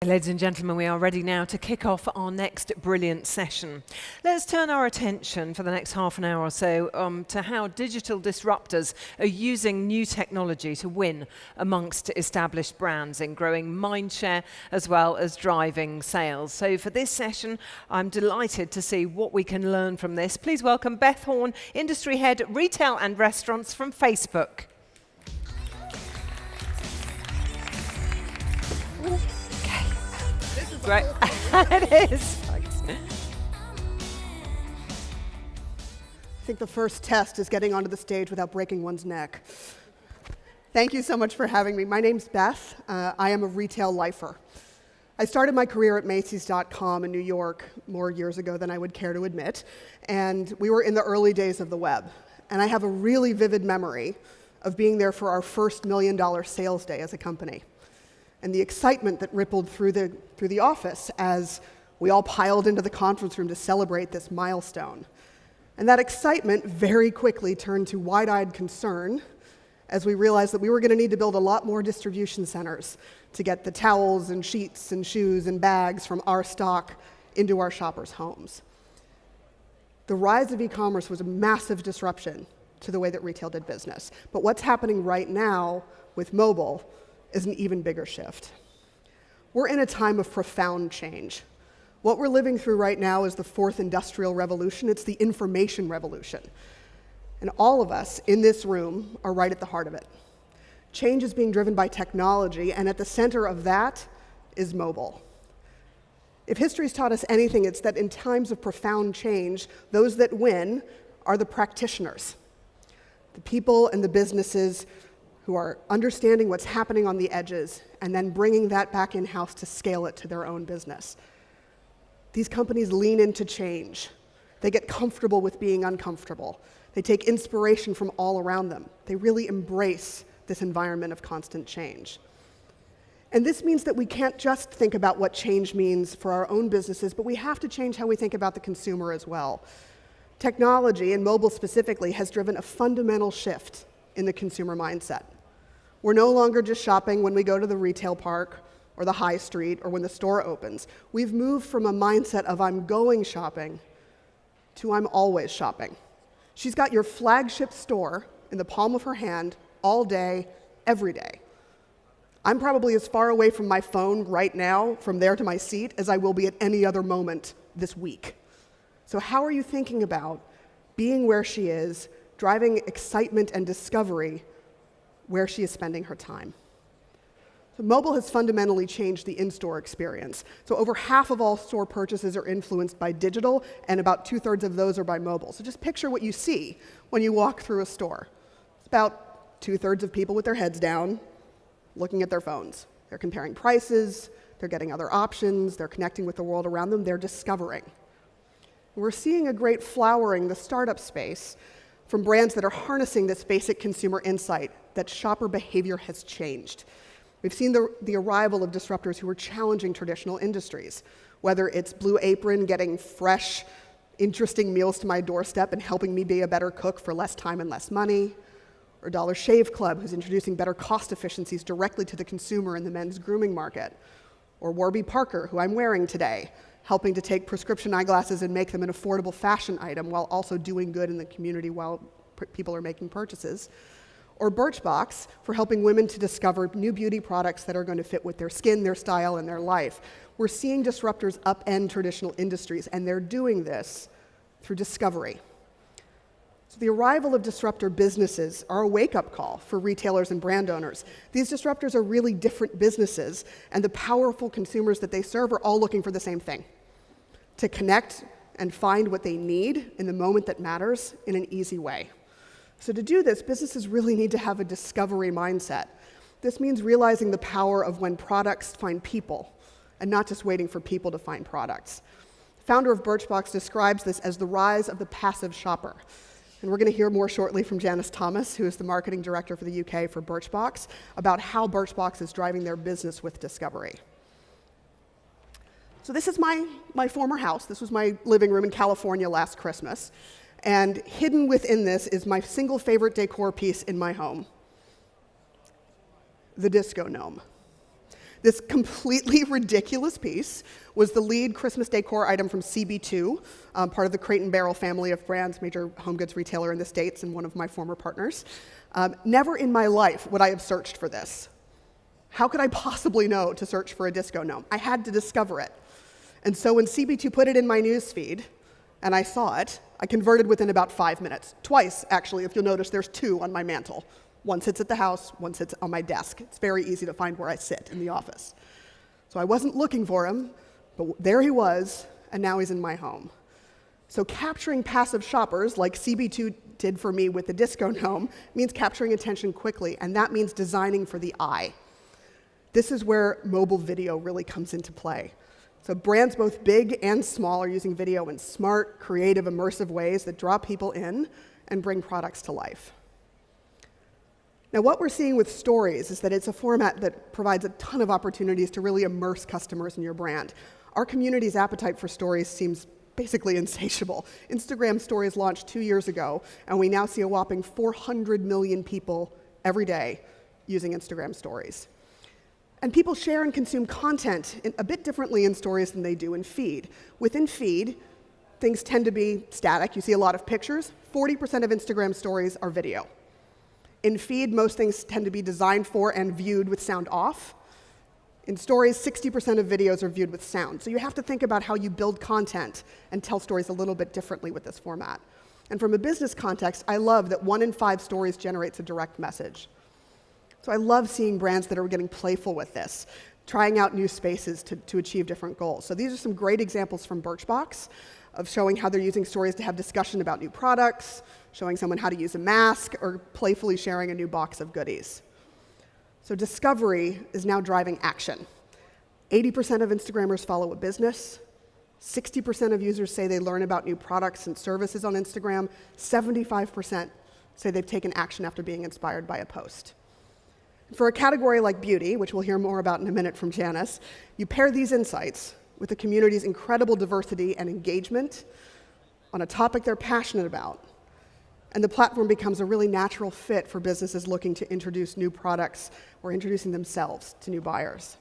Ladies and gentlemen, we are ready now to kick off our next brilliant session. Let's turn our attention for the next half an hour or so to how digital disruptors are using new technology to win amongst established brands in growing mindshare as well as driving sales. So for this session, I'm delighted to see what we can learn from this. Please welcome Beth Horn, Industry Head, Retail and Restaurants from Facebook. Great. It is. I think the first test is getting onto the stage without breaking one's neck. Thank you so much for having me. My name's Beth. I am a retail lifer. I started my career at Macy's.com in New York more years ago than I would care to admit, and we were in the early days of the web. And I have a really vivid memory of being there for our first $1 million sales day as a company, and the excitement that rippled through the office as we all piled into the conference room to celebrate this milestone. And that excitement very quickly turned to wide-eyed concern as we realized that we were going to need to build a lot more distribution centers to get the towels and sheets and shoes and bags from our stock into our shoppers' homes. The rise of e-commerce was a massive disruption to the way that retail did business. But what's happening right now with mobile is an even bigger shift. We're in a time of profound change. What we're living through right now is the fourth industrial revolution. It's the information revolution. And all of us in this room are right at the heart of it. Change is being driven by technology, and at the center of that is mobile. If history's taught us anything, it's that in times of profound change, those that win are the practitioners, the people and the businesses who are understanding what's happening on the edges and then bringing that back in-house to scale it to their own business. These companies lean into change. They get comfortable with being uncomfortable. They take inspiration from all around them. They really embrace this environment of constant change. And this means that we can't just think about what change means for our own businesses, but we have to change how we think about the consumer as well. Technology, and mobile specifically, has driven a fundamental shift in the consumer mindset. We're no longer just shopping when we go to the retail park or the high street or when the store opens. We've moved from a mindset of I'm going shopping to I'm always shopping. She's got your flagship store in the palm of her hand all day, every day. I'm probably as far away from my phone right now, from there to my seat, as I will be at any other moment this week. So how are you thinking about being where she is, driving excitement and discovery where she is spending her time? So mobile has fundamentally changed the in-store experience. So over half of all store purchases are influenced by digital, and about 2/3 of those are by mobile. So just picture what you see when you walk through a store. It's about 2/3 of people with their heads down, looking at their phones. They're comparing prices, they're getting other options, they're connecting with the world around them, they're discovering. We're seeing a great flowering in the startup space from brands that are harnessing this basic consumer insight that shopper behavior has changed. We've seen the arrival of disruptors who are challenging traditional industries, whether it's Blue Apron getting fresh, interesting meals to my doorstep and helping me be a better cook for less time and less money, or Dollar Shave Club, who's introducing better cost efficiencies directly to the consumer in the men's grooming market, or Warby Parker, who I'm wearing today, helping to take prescription eyeglasses and make them an affordable fashion item while also doing good in the community while people are making purchases. Or Birchbox for helping women to discover new beauty products that are going to fit with their skin, their style, and their life. We're seeing disruptors upend traditional industries, and they're doing this through discovery. So the arrival of disruptor businesses are a wake-up call for retailers and brand owners. These disruptors are really different businesses, and the powerful consumers that they serve are all looking for the same thing: to connect and find what they need in the moment that matters in an easy way. So to do this, businesses really need to have a discovery mindset. This means realizing the power of when products find people, and not just waiting for people to find products. The founder of Birchbox describes this as the rise of the passive shopper. And we're going to hear more shortly from Janice Thomas, who is the marketing director for the UK for Birchbox, about how Birchbox is driving their business with discovery. So this is my former house. This was my living room in California last Christmas. And hidden within this is my single favorite decor piece in my home, the disco gnome. This completely ridiculous piece was the lead Christmas decor item from CB2, part of the Crate & Barrel family of brands, major home goods retailer in the States and one of my former partners. Never in my life would I have searched for this. How could I possibly know to search for a disco gnome? I had to discover it. And so when CB2 put it in my news feed, and I saw it, I converted within about 5 minutes. Twice, actually, if you'll notice, there's 2 on my mantle. One sits at the house, one sits on my desk. It's very easy to find where I sit in the office. So I wasn't looking for him, but there he was, and now he's in my home. So capturing passive shoppers, like CB2 did for me with the disco gnome, means capturing attention quickly, and that means designing for the eye. This is where mobile video really comes into play. So brands both big and small are using video in smart, creative, immersive ways that draw people in and bring products to life. Now, what we're seeing with stories is that it's a format that provides a ton of opportunities to really immerse customers in your brand. Our community's appetite for stories seems basically insatiable. Instagram stories launched 2 years ago, and we now see a whopping 400 million people every day using Instagram stories. And people share and consume content a bit differently in stories than they do in feed. Within feed, things tend to be static. You see a lot of pictures. 40% of Instagram stories are video. In feed, most things tend to be designed for and viewed with sound off. In stories, 60% of videos are viewed with sound. So you have to think about how you build content and tell stories a little bit differently with this format. And from a business context, I love that 1 in 5 stories generates a direct message. So I love seeing brands that are getting playful with this, trying out new spaces to achieve different goals. So these are some great examples from Birchbox of showing how they're using stories to have discussion about new products, showing someone how to use a mask, or playfully sharing a new box of goodies. So discovery is now driving action. 80% of Instagrammers follow a business. 60% of users say they learn about new products and services on Instagram. 75% say they've taken action after being inspired by a post. For a category like beauty, which we'll hear more about in a minute from Janice, you pair these insights with the community's incredible diversity and engagement on a topic they're passionate about, and the platform becomes a really natural fit for businesses looking to introduce new products or introducing themselves to new buyers.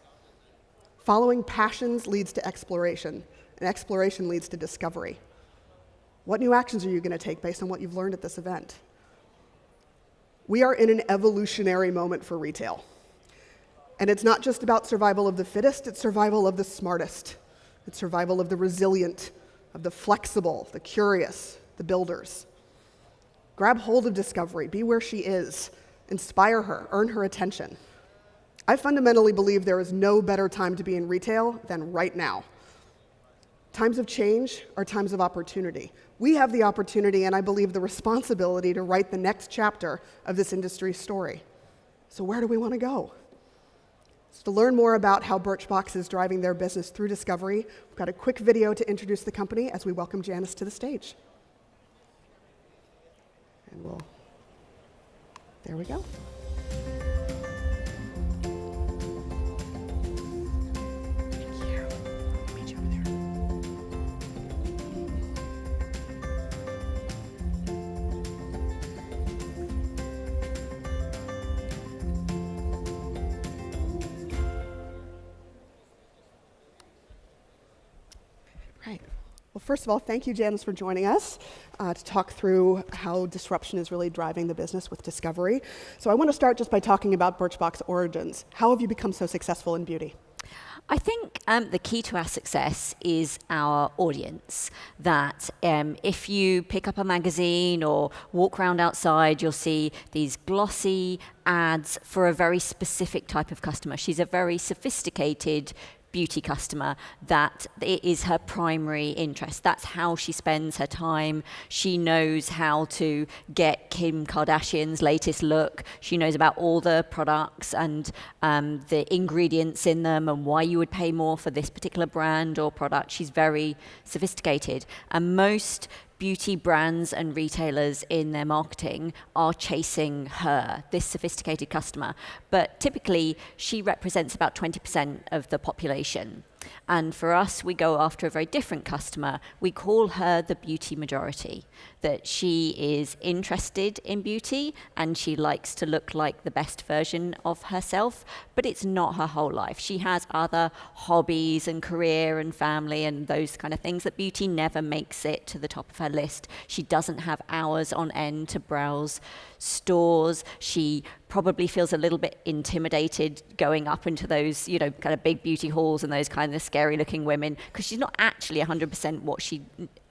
Following passions leads to exploration, and exploration leads to discovery. What new actions are you going to take based on what you've learned at this event? We are in an evolutionary moment for retail. And it's not just about survival of the fittest, it's survival of the smartest. It's survival of the resilient, of the flexible, the curious, the builders. Grab hold of discovery, be where she is, inspire her, earn her attention. I fundamentally believe there is no better time to be in retail than right now. Times of change are times of opportunity. We have the opportunity, and I believe the responsibility, to write the next chapter of this industry's story. So where do we want to go? So to learn more about how Birchbox is driving their business through discovery, we've got a quick video to introduce the company as we welcome Janice to the stage. And there we go. Right. Well, first of all, thank you, Janice, for joining us to talk through how disruption is really driving the business with discovery. So I want to start just by talking about Birchbox origins. How have you become so successful in beauty? I think the key to our success is our audience. That if you pick up a magazine or walk around outside, you'll see these glossy ads for a very specific type of customer. She's a very sophisticated beauty customer. That is her primary interest. That's how she spends her time. She knows how to get Kim Kardashian's latest look. She knows about all the products and the ingredients in them and why you would pay more for this particular brand or product. She's very sophisticated. And most beauty brands and retailers in their marketing are chasing her, this sophisticated customer. But typically, she represents about 20% of the population. And for us, we go after a very different customer. We call her the beauty majority, that she is interested in beauty and she likes to look like the best version of herself, but it's not her whole life. She has other hobbies and career and family and those kind of things that beauty never makes it to the top of her list. She doesn't have hours on end to browse stores. She probably feels a little bit intimidated going up into those, you know, kind of big beauty halls and those kind of scary looking women, because she's not actually 100%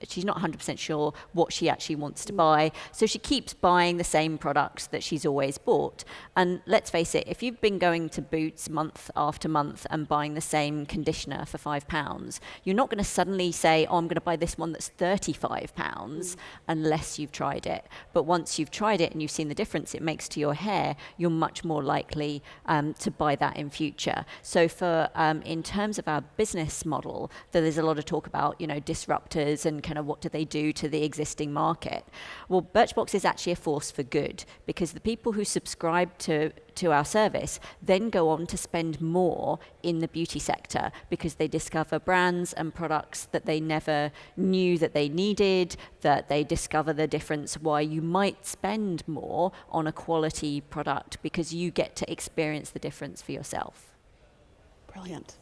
she's not 100% sure what she actually wants to buy. So she keeps buying the same products that she's always bought. And let's face it, if you've been going to Boots month after month and buying the same conditioner for £5, you're not going to suddenly say, oh, I'm going to buy this one that's £35 unless you've tried it. But once you've tried it and you've seen the difference it makes to your hair, you're much more likely to buy that in future. So for in terms of our business model, there's a lot of talk about, you know, disruptors and kind of what do they do to the existing market. Well, Birchbox is actually a force for good, because the people who subscribe to our service then go on to spend more in the beauty sector, because they discover brands and products that they never knew that they needed, that they discover the difference why you might spend more on a quality product, because you get to experience the difference for yourself. Brilliant.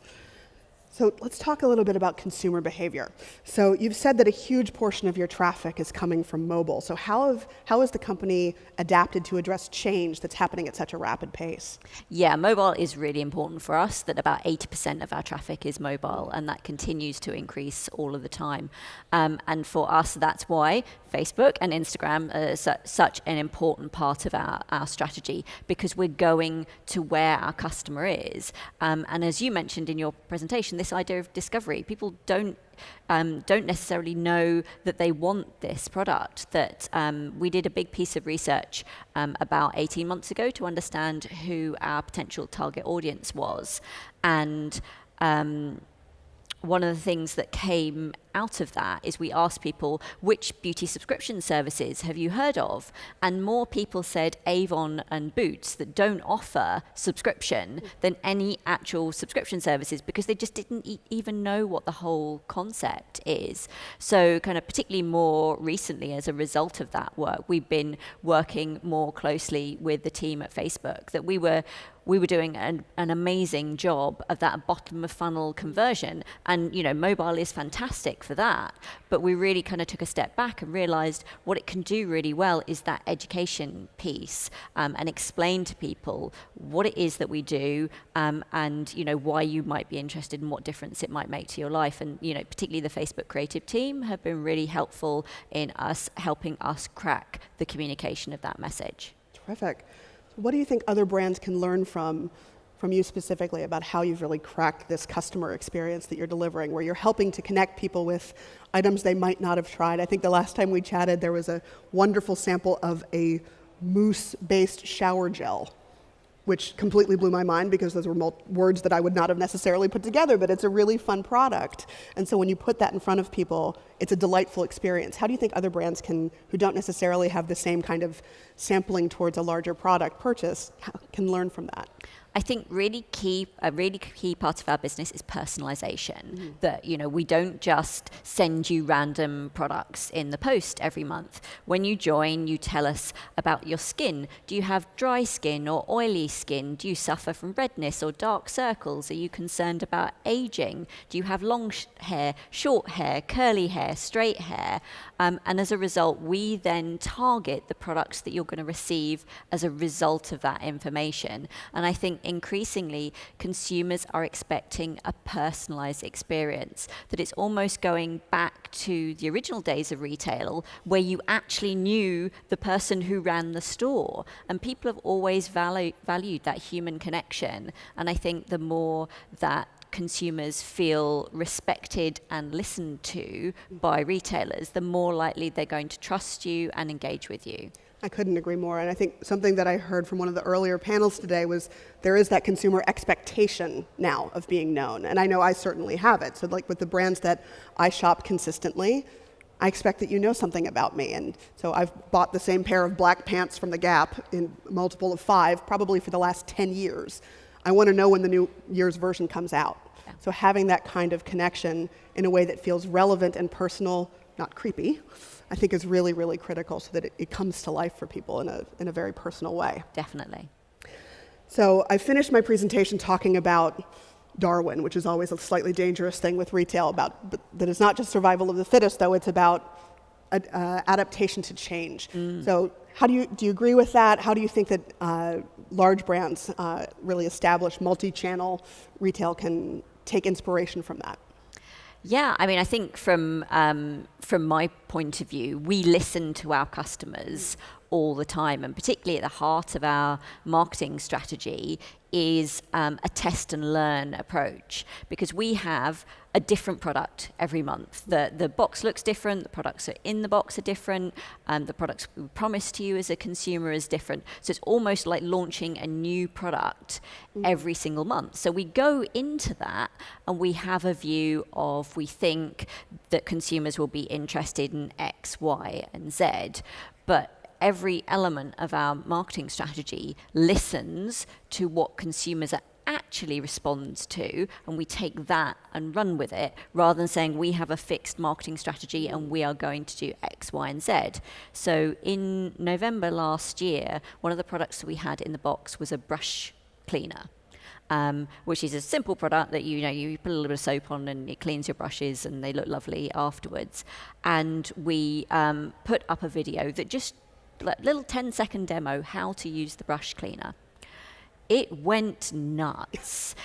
So let's talk a little bit about consumer behavior. So you've said that a huge portion of your traffic is coming from mobile. So how has the company adapted to address change that's happening at such a rapid pace? Yeah, mobile is really important for us, that about 80% of our traffic is mobile, and that continues to increase all of the time. And for us, that's why Facebook and Instagram are such an important part of our strategy, because we're going to where our customer is. And as you mentioned in your presentation, this idea of discovery, people don't necessarily know that they want this product. That we did a big piece of research about 18 months ago to understand who our potential target audience was. And one of the things that came out of that is we asked people, which beauty subscription services have you heard of? And more people said Avon and Boots, that don't offer subscription, than any actual subscription services, because they just didn't even know what the whole concept is. So kind of particularly more recently, as a result of that work, we've been working more closely with the team at Facebook, that we were doing an amazing job of that bottom of funnel conversion. And, you know, mobile is fantastic for that, but we really kind of took a step back and realized what it can do really well is that education piece, and explain to people what it is that we do, and, you know, why you might be interested and what difference it might make to your life. And, you know, particularly the Facebook creative team have been really helpful in helping us crack the communication of that message. Terrific. What do you think other brands can learn from you specifically about how you've really cracked this customer experience that you're delivering, where you're helping to connect people with items they might not have tried? I think the last time we chatted, there was a wonderful sample of a mousse-based shower gel, which completely blew my mind, because those were words that I would not have necessarily put together, but it's a really fun product. And so when you put that in front of people, it's a delightful experience. How do you think other brands who don't necessarily have the same kind of sampling towards a larger product purchase, can learn from that? I think a really key part of our business is personalization. That, you know, we don't just send you random products in the post every month. When you join, you tell us about your skin. Do you have dry skin or oily skin? Do you suffer from redness or dark circles? Are you concerned about aging? Do you have long hair, short hair, curly hair, straight hair? And as a result, we then target the products that you're going to receive as a result of that information. And I think increasingly consumers are expecting a personalized experience, that it's almost going back to the original days of retail, where you actually knew the person who ran the store. And people have always valued that human connection. And I think the more that consumers feel respected and listened to by retailers, the more likely they're going to trust you and engage with you. I couldn't agree more. And I think something that I heard from one of the earlier panels today was there is that consumer expectation now of being known. And I know I certainly have it. So like with the brands that I shop consistently, I expect that you know something about me. And so I've bought the same pair of black pants from the Gap in multiple of 5, probably for the last 10 years. I want to know when the new year's version comes out. So having that kind of connection in a way that feels relevant and personal, not creepy, I think is really, really critical so that it comes to life for people in a very personal way. Definitely. So I finished my presentation talking about Darwin, which is always a slightly dangerous thing with retail, but that it's not just survival of the fittest, though, it's about adaptation to change. So do you agree with that? How do you think that large brands, really established multi-channel retail, can take inspiration from that? Yeah, I mean, I think from my point of view, we listen to our customers all the time, and particularly at the heart of our marketing strategy is a test and learn approach, because we have a different product every month. The box looks different, the products are in the box are different, the products we promise to you as a consumer is different. So it's almost like launching a new product every single month. So we go into that and we have a view of, we think that consumers will be interested in X, Y, and Z, but every element of our marketing strategy listens to what consumers actually respond to, and we take that and run with it, rather than saying we have a fixed marketing strategy and we are going to do X, Y, and Z. So in November last year, one of the products that we had in the box was a brush cleaner. Which is a simple product that you put a little bit of soap on and it cleans your brushes and they look lovely afterwards. And we put up a video that just little 10-second demo how to use the brush cleaner. It went nuts.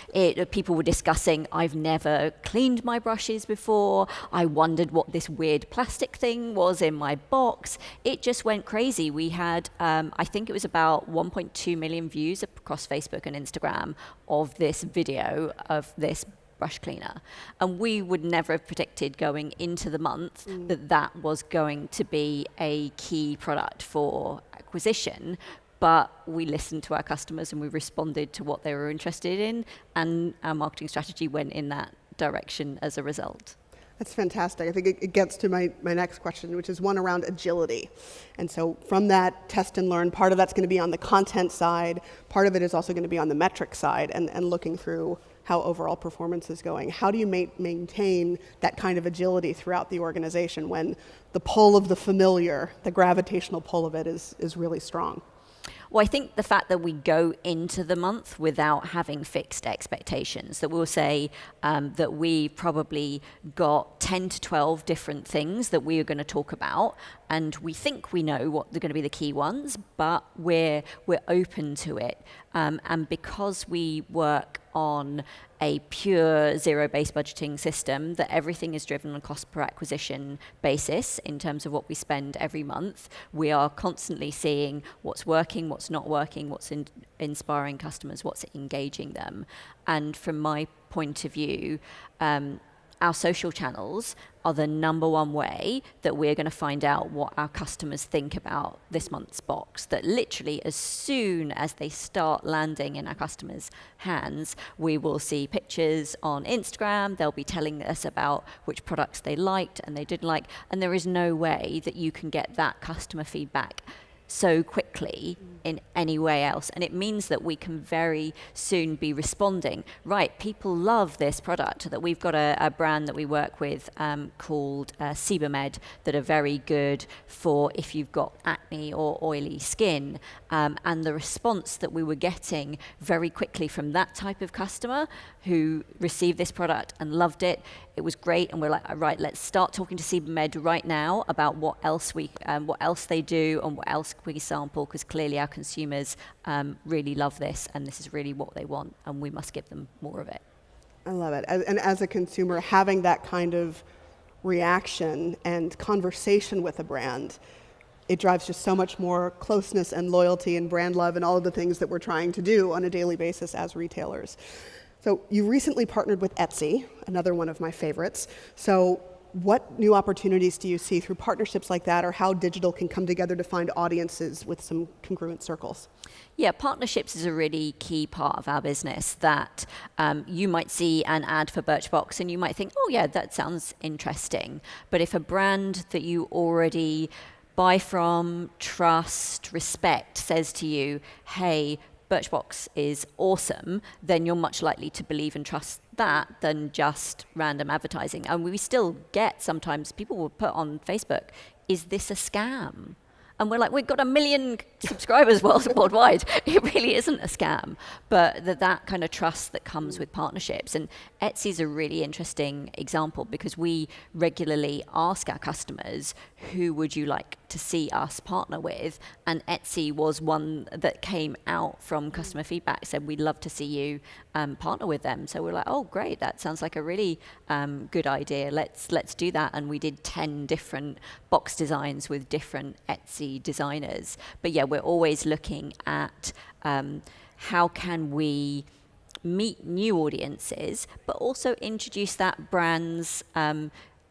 People were discussing, I've never cleaned my brushes before. I wondered what this weird plastic thing was in my box. It just went crazy. We had, I think it was about 1.2 million views across Facebook and Instagram of this video of this brush cleaner. And we would never have predicted going into the month that that was going to be a key product for acquisition. But we listened to our customers and we responded to what they were interested in, and our marketing strategy went in that direction as a result. That's fantastic. I think it gets to my next question, which is one around agility. And so from that test and learn, part of that's going to be on the content side, part of it is also going to be on the metric side, and looking through how overall performance is going. How do you maintain that kind of agility throughout the organization when the pull of the familiar, the gravitational pull of it is really strong? Well, I think the fact that we go into the month without having fixed expectations, that we'll say that we probably got 10 to 12 different things that we are going to talk about, and we think we know what they're going to be the key ones, but we're open to it. And because we work on a pure zero-based budgeting system, that everything is driven on cost per acquisition basis in terms of what we spend every month, we are constantly seeing what's working, what's not working, what's inspiring customers, what's engaging them. And from my point of view, our social channels are the number one way that we're going to find out what our customers think about this month's box. That literally as soon as they start landing in our customers' hands, we will see pictures on Instagram. They'll be telling us about which products they liked and they didn't like. And there is no way that you can get that customer feedback so quickly in any way else. And it means that we can very soon be responding, right, people love this product, that we've got a brand that we work with called Sebamed that are very good for if you've got acne or oily skin. And the response that we were getting very quickly from that type of customer who received this product and loved it, it was great. And we're like, right, let's start talking to Sebamed right now about what else they do and what else we sample, because clearly our consumers really love this and this is really what they want and we must give them more of it. I love it. And as a consumer, having that kind of reaction and conversation with a brand, it drives just so much more closeness and loyalty and brand love and all of the things that we're trying to do on a daily basis as retailers. So you recently partnered with Etsy, another one of my favorites. So what new opportunities do you see through partnerships like that, or how digital can come together to find audiences with some congruent circles? Yeah, partnerships is a really key part of our business, that you might see an ad for Birchbox and you might think, oh yeah, that sounds interesting. But if a brand that you already buy from, trust, respect, says to you, hey, Birchbox is awesome, then you're much likely to believe and trust that than just random advertising. And we still get sometimes people will put on Facebook, is this a scam? And we're like, we've got 1 million subscribers worldwide. It really isn't a scam. But that kind of trust that comes with partnerships. And Etsy's a really interesting example because we regularly ask our customers, who would you like to see us partner with? And Etsy was one that came out from customer feedback, said, we'd love to see you partner with them. So we're like, oh, great, that sounds like a really good idea. Let's do that. And we did 10 different box designs with different Etsy designers. But yeah, we're always looking at how can we meet new audiences, but also introduce that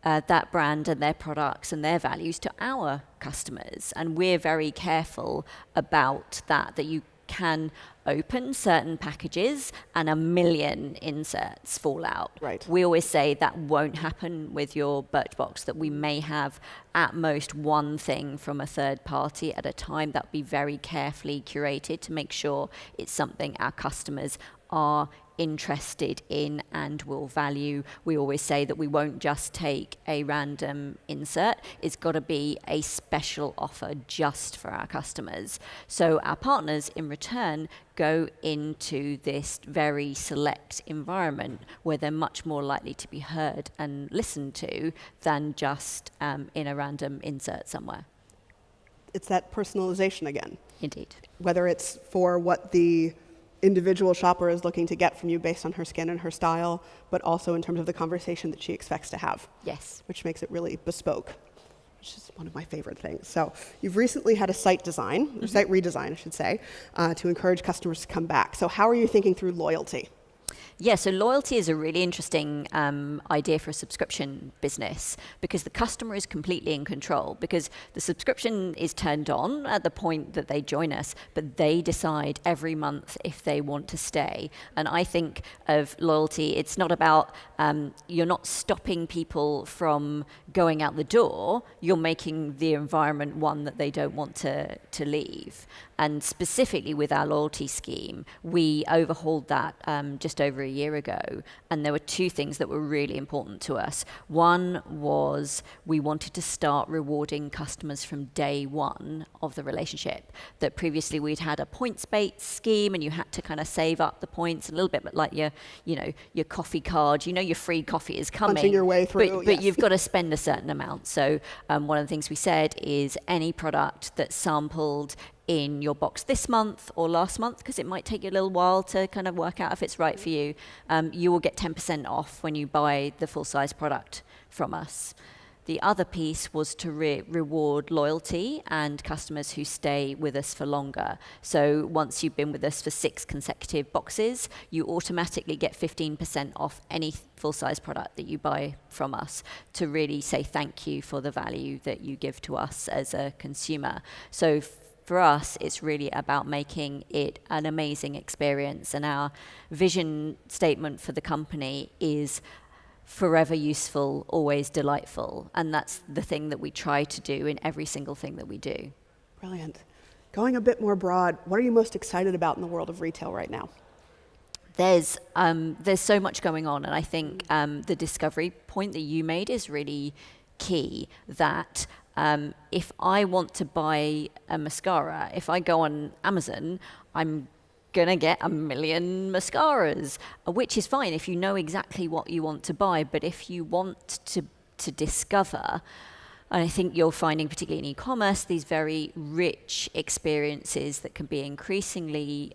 that brand and their products and their values to our customers. And we're very careful about that you can open certain packages and 1 million inserts fall out. Right. We always say that won't happen with your Birchbox, that we may have at most one thing from a third party at a time that will be very carefully curated to make sure it's something our customers are interested in and will value. We always say that we won't just take a random insert. It's got to be a special offer just for our customers. So our partners in return go into this very select environment where they're much more likely to be heard and listened to than just in a random insert somewhere. It's that personalization again. Indeed. Whether it's for what the individual shopper is looking to get from you based on her skin and her style, but also in terms of the conversation that she expects to have. Yes. Which makes it really bespoke, which is one of my favorite things. So you've recently had a site design, or site redesign, I should say, to encourage customers to come back. So how are you thinking through loyalty? Yeah, so loyalty is a really interesting idea for a subscription business because the customer is completely in control, because the subscription is turned on at the point that they join us, but they decide every month if they want to stay. And I think of loyalty, it's not about, you're not stopping people from going out the door, you're making the environment one that they don't want to leave. And specifically with our loyalty scheme, we overhauled that just over a year ago. And there were two things that were really important to us. One was we wanted to start rewarding customers from day one of the relationship. That previously we'd had a points-based scheme and you had to kind of save up the points, a little bit like your coffee card. You know your free coffee is coming. Punching your way through, But yes. you've got to spend a certain amount. So one of the things we said is any product that's sampled in your box this month or last month, because it might take you a little while to kind of work out if it's right for you, you will get 10% off when you buy the full-size product from us. The other piece was to reward loyalty and customers who stay with us for longer. So once you've been with us for 6 consecutive boxes, you automatically get 15% off any full-size product that you buy from us, to really say thank you for the value that you give to us as a consumer. So for us, it's really about making it an amazing experience. And our vision statement for the company is forever useful, always delightful. And that's the thing that we try to do in every single thing that we do. Brilliant. Going a bit more broad, what are you most excited about in the world of retail right now? There's so much going on. And I think the discovery point that you made is really key, that if I want to buy a mascara, if I go on Amazon, I'm going to get 1 million mascaras, which is fine if you know exactly what you want to buy. But if you want to discover, and I think you're finding, particularly in e-commerce, these very rich experiences that can be increasingly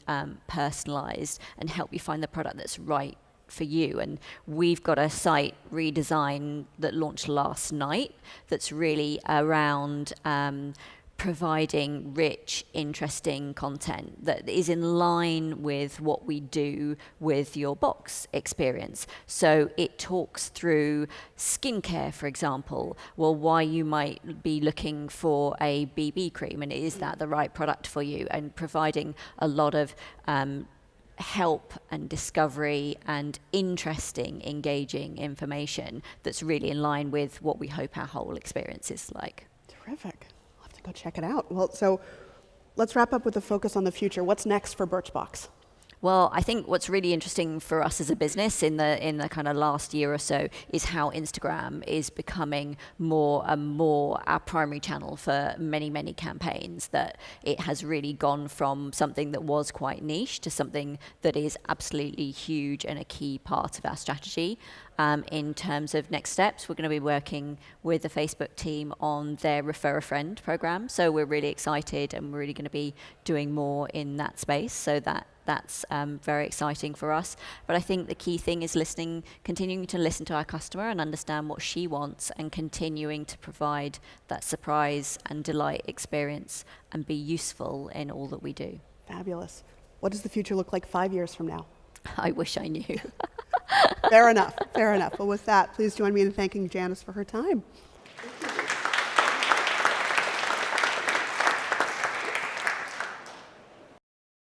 personalized and help you find the product that's right for you. And we've got a site redesign that launched last night that's really around providing rich, interesting content that is in line with what we do with your box experience. So it talks through skincare, for example, well, why you might be looking for a BB cream, and is that the right product for you? And providing a lot of help and discovery and interesting, engaging information that's really in line with what we hope our whole experience is like. Terrific. I'll have to go check it out. Well, so let's wrap up with a focus on the future. What's next for Birchbox? Well, I think what's really interesting for us as a business in the kind of last year or so is how Instagram is becoming more and more our primary channel for many, many campaigns. That it has really gone from something that was quite niche to something that is absolutely huge and a key part of our strategy. In terms of next steps, we're going to be working with the Facebook team on their Refer a Friend program. So we're really excited, and we're really going to be doing more in that space. So that's very exciting for us. But I think the key thing is continuing to listen to our customer and understand what she wants, and continuing to provide that surprise and delight experience and be useful in all that we do. Fabulous. What does the future look like 5 years from now? I wish I knew. Fair enough, fair enough. Well, with that, please join me in thanking Janice for her time.